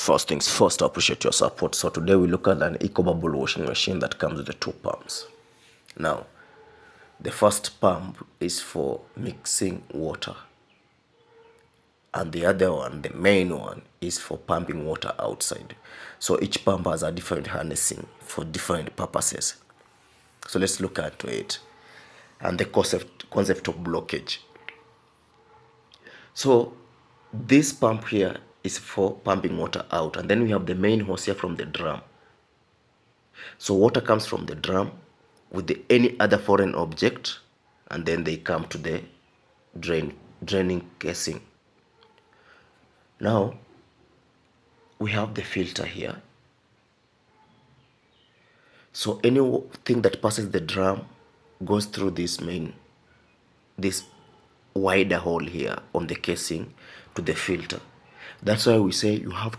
First things first, I appreciate your support. So today we look at an EcoBubble washing machine that comes with the two pumps. Now, the first pump is for mixing water, and the other one, the main one, is for pumping water outside. So each pump has a different harnessing for different purposes. So let's look at it and the concept of blockage. So this pump here is for pumping water out, and then we have the main hose here from the drum. So water comes from the drum with any other foreign object, and then they come to the draining casing. Now we have the filter here. So anything that passes the drum goes through this wider hole here on the casing to the filter. That's why we say you have to